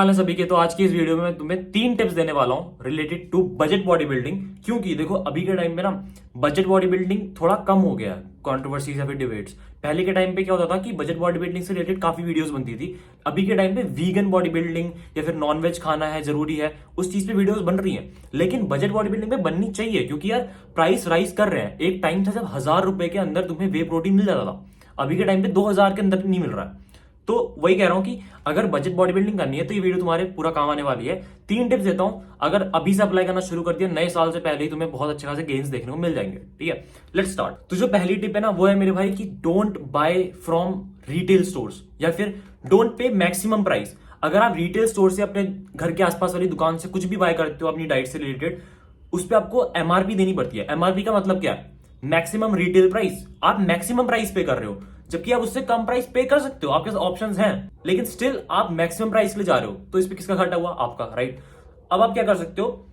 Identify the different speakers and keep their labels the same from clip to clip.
Speaker 1: हाल है सभी के। तो आज की इस वीडियो में मैं तुम्हें 3 टिप्स देने वाला हूं related to budget body building. क्योंकि देखो अभी के टाइम पे ना बजट बॉडी बिल्डिंग थोड़ा कम हो गया है, कंट्रोवर्सीज या फिर डिबेट्स। पहले के टाइम पे क्या होता था कि बजट बॉडी बिल्डिंग से रिलेटेड काफी वीडियोस बनती थी। अभी के टाइम पे वीगन बॉडी बिल्डिंग या फिर नॉनवेज खाना है जरूरी है, उस चीज पे वीडियोस बन रही हैं। लेकिन बजट बॉडी बिल्डिंग पे बननी चाहिए क्योंकि यार प्राइस राइज कर रहे हैं। एक टाइम था जब 1000 रुपए के अंदर तुम्हें वे प्रोटीन मिल जाता था, अभी के टाइम पे 2000 के अंदर नहीं मिल रहा है। तो वही कह रहा हूं कि अगर बजट बॉडी बिल्डिंग करनी है तो ये वीडियो तुम्हारे पूरा काम आने वाली है। 3 टिप्स देता हूं, अगर अभी से अप्लाई करना शुरू कर दिया नए साल से पहले ही तुम्हें बहुत अच्छे खासे गेन्स देखने को मिल जाएंगे। ठीक है, लेट्स स्टार्ट। तो जो पहली टिप है ना वो है मेरे भाई कि don't buy from retail stores या फिर डोंट पे मैक्सिमम प्राइस। अगर आप रिटेल स्टोर से अपने घर के आसपास वाली दुकान से कुछ भी बाय करते हो अपनी डाइट से रिलेटेड, उस पर आपको एमआरपी देनी पड़ती है। एमआरपी का मतलब क्या है? Maximum retail price. आप मैक्सिमम प्राइस पे कर रहे हो, जबकि आप उससे कम प्राइस पे कर सकते हो, आपके पास ऑप्शंस हैं, लेकिन स्टिल आप मैक्सिमम प्राइस के लिए जा रहे हो। तो इस पे किसका घाटा हुआ? आपका, राइट। अब आप क्या कर सकते हो,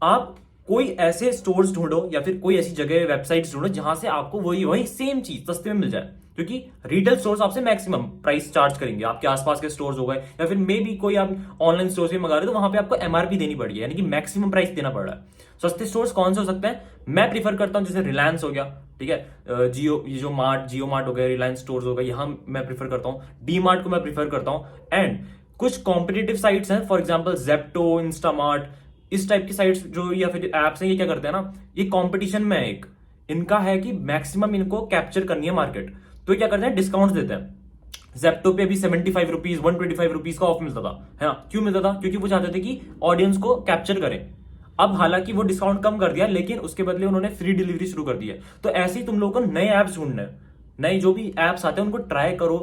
Speaker 1: आप कोई ऐसे स्टोर्स ढूंढो या फिर कोई ऐसी जगह वेबसाइट्स ढूंढो जहां से आपको वही वही सेम चीज सस्ते में मिल जाए। क्योंकि रिटेल स्टोर्स आपसे मैक्सिमम प्राइस चार्ज करेंगे, आपके आसपास के स्टोर्स हो गए या फिर मे भी कोई आप ऑनलाइन स्टोर्स में मंगा रहे हो तो वहां पे आपको एमआरपी देनी पड़ी है, यानी कि मैक्सिमम प्राइस देना पड़ रहा है। सस्ते स्टोर्स कौन से हो सकते हैं? मैं प्रीफर करता हूं जैसे रिलायंस हो गया, ठीक है, जियो, ये जो जियो मार्ट हो गया, रिलायंस स्टोर्स हो गया, यहां मैं प्रीफर करता हूं। डी मार्ट को मैं प्रीफर करता हूं। एंड कुछ कॉम्पिटेटिव साइट्स हैं, फॉर एग्जाम्पल जेप्टो, इंस्टामार्ट, इस टाइप की साइट्स जो या फिर एप्स हैं, ये क्या करते हैं ना, ये कंपटीशन में है। एक इनका है कि मैक्सिमम इनको कैप्चर करनी है मार्केट, तो ये क्या करते हैं, डिस्काउंट देते हैं। जेप्टो पे भी 75 रुपीज 125 रुपीज का ऑफ मिलता था, है ना? क्यों मिलता था? क्योंकि वो चाहते थे कि ऑडियंस को कैप्चर करें। अब हालांकि वो डिस्काउंट कम कर दिया, लेकिन उसके बदले उन्होंने फ्री डिलीवरी शुरू कर दी है। तो ऐसे ही तुम लोगों को नए ऐप्स ढूंढने हैं, नए जो भी ऐप्स आते हैं उनको ट्राई करो।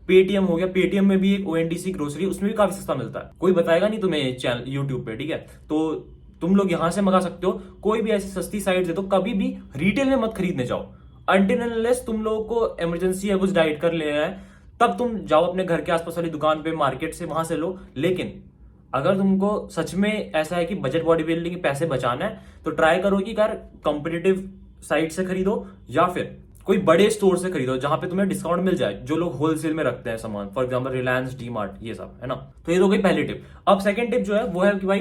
Speaker 1: पेटीएम हो गया, पेटीएम में भी एक ओएनडीसी ग्रोसरी, उसमें भी काफी सस्ता मिलता है, कोई बताएगा नहीं तुम्हें चैनल यूट्यूब पे, ठीक है? तो तुम लोग यहां से मंगा सकते हो। कोई भी ऐसी सस्ती साइट है तो कभी भी रिटेल में मत खरीदने जाओ अनटिल अनलेस तुम लोगों को इमरजेंसी है, कुछ डाइट कर लेना है, तब तुम जाओ अपने घर के आसपास वाली दुकान पे, मार्केट से, वहां से लो। लेकिन अगर तुमको सच में ऐसा है कि बजट बॉडी बिल्डिंग के पैसे बचाना है तो ट्राई करो कि यार कॉम्पिटिटिव साइट से खरीदो या फिर कोई बड़े स्टोर से खरीदो जहां पे तुम्हें डिस्काउंट मिल जाए, जो लोग होलसेल में रखते हैं सामान, for example Reliance, D mart, ये सब, है ना? तो ये तो गई पहली टिप। अब सेकंड टिप जो है वो है कि भाई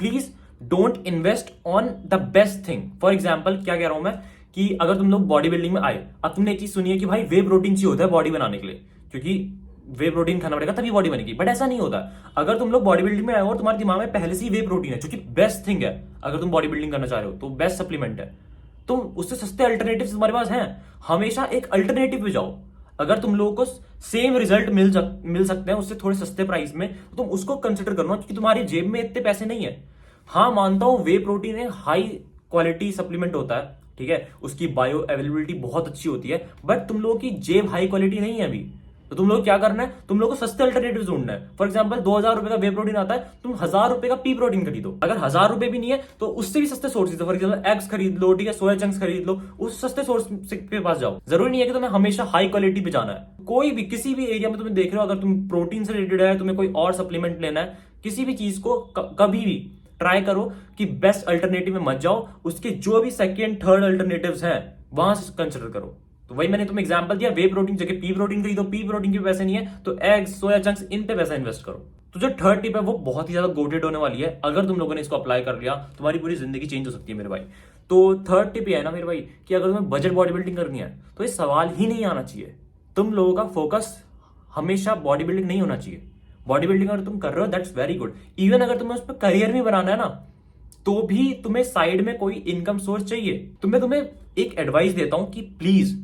Speaker 1: please don't invest on the best thing. For example क्या कह रहा हूं मैं कि अगर तुम लोग बॉडी बिल्डिंग में आए, अब तुमने एक चीज सुनी है कि भाई वे प्रोटीन चाहिए होता है बॉडी बनाने के लिए, क्योंकि वे प्रोटीन खाना पड़ेगा तभी बॉडी बनेगी। बट ऐसा नहीं होता। अगर तुम लोग बॉडी बिल्डिंग में आए हो और तुम्हारे दिमाग में पहले से ही वे प्रोटीन है, जो कि बेस्ट थिंग है, अगर तुम बॉडी बिल्डिंग करना चाह रहे हो तो बेस्ट सप्लीमेंट है, तुम उससे सस्ते अल्टरनेटिव तुम्हारे पास हैं। हमेशा एक अल्टरनेटिव पे जाओ। अगर तुम लोगों को सेम रिजल्ट मिल सकते हैं उससे थोड़े सस्ते प्राइस में, तो तुम उसको कंसिडर करना, क्योंकि तुम्हारी जेब में इतने पैसे नहीं है। हाँ, मानता हूं वे प्रोटीन एक हाई क्वालिटी सप्लीमेंट होता है, ठीक है, उसकी बायो अवेलेबिलिटी बहुत अच्छी होती है, बट तुम लोगों की जेब हाई क्वालिटी नहीं है अभी। तो तुम लोग क्या करना है, तुम लोग को सस्ते अल्टरनेटिव ढूंढना है। फॉर एग्जांपल 2000 रुपए का वे प्रोटीन आता है, तुम 1000 रुपए का पी प्रोटीन खरीदो। अगर 1000 रुपए भी नहीं है तो उससे भी सस्ते सोर्सेज, फॉर एग्जांपल एग्स खरीद लो, ठीक है, सोया चंक्स खरीद लो, उस सस्ते सोर्स के पास जाओ। जरूरी नहीं है कि तुम्हें हमेशा हाई क्वालिटी पे जाना है। कोई भी किसी भी एरिया में तुम्हें देख रहे हो, अगर तुम प्रोटीन से रिलेटेड है, तुम्हें कोई और सप्लीमेंट लेना है, किसी भी चीज को कभी भी ट्राई करो कि बेस्ट अल्टरनेटिव में मत जाओ, उसके जो भी सेकेंड थर्ड अल्टरनेटिव्स हैं वहां से कंसिडर करो। तो वही मैंने तुम्हें एग्जांपल दिया, वे प्रोटीन जगह पी प्रोटीन खरीदो, पी प्रोटीन के पैसे नहीं है तो एग्स, सोया चंक्स, इन पे पैसा इन्वेस्ट करो। तो जो थर्ड टिप है वो बहुत ही ज्यादा गोटेड होने वाली है। अगर तुम लोगों ने इसको अप्लाई कर लिया तुम्हारी पूरी जिंदगी चेंज हो सकती है मेरे भाई। तो थर्ड टिप ये है ना मेरे भाई कि अगर तुम्हें बजट बॉडी बिल्डिंग करनी है तो ये सवाल ही नहीं आना चाहिए। तुम लोगों का फोकस हमेशा बॉडी बिल्डिंग नहीं होना चाहिए। बॉडी बिल्डिंग अगर तुम कर रहे हो दैट्स वेरी गुड। इवन अगर तुम्हें उस पर करियर भी बनाना है ना, तो भी तुम्हें साइड में कोई इनकम सोर्स चाहिए। तो मैं तुम्हें एक एडवाइस देता हूं कि please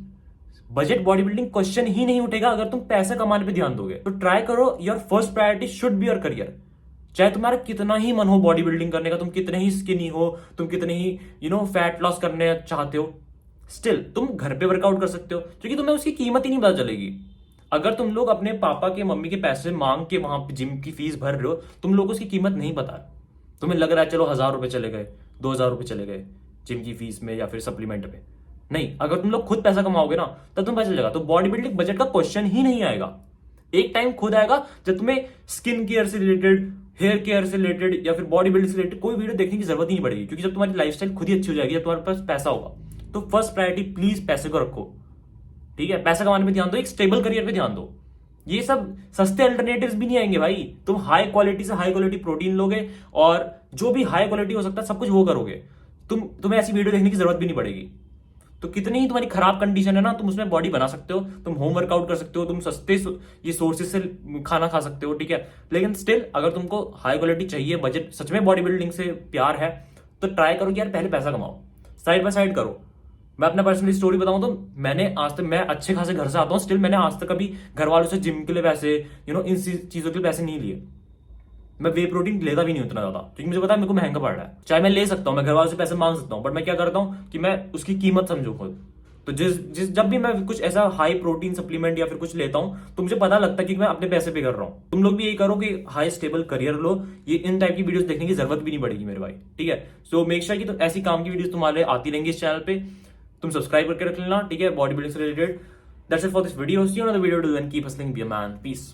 Speaker 1: budget body building question ही नहीं उठेगा अगर तुम पैसे कमाने पे ध्यान दोगे। तो ट्राई करो, your first priority should be your career. चाहे तुम्हारा कितना ही मन हो बॉडी बिल्डिंग करने का, तुम कितने ही स्किनी हो, तुम कितने ही फैट लॉस करने चाहते हो, स्टिल तुम घर पे वर्कआउट कर सकते हो, क्योंकि तुम्हें उसकी कीमत ही नहीं पता चलेगी। अगर तुम लोग अपने पापा के, मम्मी के पैसे मांग के वहां पे जिम की फीस भर रहे हो, तुम लोगों को उसकी कीमत नहीं पता। तुम्हें लग रहा है चलो 1000 रुपए चले गए, 2000 रुपए चले गए जिम की फीस में या फिर सप्लीमेंट में। नहीं, अगर तुम लोग खुद पैसा कमाओगे ना तब तुम पैसा चलेगा। तो बॉडी बिल्डिंग बजट का क्वेश्चन ही नहीं आएगा। एक टाइम खुद आएगा जब तुम्हें स्किन केयर से रिलेटेड, हेयर केयर से रिलेटेड या फिर बॉडी बिल्डिंग से रिलेटेड कोई वीडियो देखने की जरूरत ही नहीं पड़ेगी, क्योंकि जब तुम्हारी लाइफस्टाइल खुद ही अच्छी हो जाएगी, जब तुम्हारे पास पैसा होगा। तो फर्स्ट प्रायोरिटी प्लीज पैसे को रखो, ठीक है? पैसा कमाने पे ध्यान दो, एक स्टेबल करियर पे ध्यान दो। ये सब सस्ते अल्टरनेटिव्स भी नहीं आएंगे भाई। तुम हाई क्वालिटी से हाई क्वालिटी प्रोटीन लोगे और जो भी हाई क्वालिटी हो सकता है सब कुछ वो करोगे। तुम्हें ऐसी वीडियो देखने की जरूरत भी नहीं पड़ेगी। तो कितनी ही तुम्हारी खराब कंडीशन है ना, तुम उसमें बॉडी बना सकते हो, तुम होम वर्कआउट कर सकते हो, तुम सस्ते ये सोर्सेज से खाना खा सकते हो, ठीक है। लेकिन स्टिल अगर तुमको हाई क्वालिटी चाहिए, बजट सच में बॉडी बिल्डिंग से प्यार है, तो ट्राई करो कि यार पहले पैसा कमाओ, साइड बाय साइड करो। मैं अपना पर्सनली स्टोरी बताऊं तो मैंने आज तक, मैं अच्छे खासे घर से आता हूं, स्टिल मैंने आज तक कभी घर वालों से जिम के लिए पैसे, इन चीजों के लिए पैसे नहीं लिए। मैं वे प्रोटीन लेता भी नहीं उतना ज्यादा, क्योंकि मुझे पता है मेरे को महंगा पड़ रहा है। चाहे मैं ले सकता हूँ, मैं घर वालों से पैसे मांग सकता हूँ, बट मैं क्या करता हूँ कि मैं उसकी कीमत समझू खुद। तो जब भी मैं कुछ ऐसा हाई प्रोटीन सप्लीमेंट या फिर कुछ लेता हूँ, तो मुझे पता लगता है कि मैं अपने पैसे पे कर रहा हूँ। तुम लोग भी यही करो कि हाई स्टेबल करियर लो, ये इन टाइप की वीडियोस देखने की जरूरत भी नहीं पड़ेगी मेरे भाई, ठीक है। सो मेक श्योर कि तुम ऐसी काम की वीडियोस तुम्हारे आती रहेंगी इस चैनल पे, तुम सब्सक्राइब करके रख लेना, ठीक है, बॉडी बिल्डिंग से related. That's it for this video, see you in the video, till then keep hustling, be a man, piece.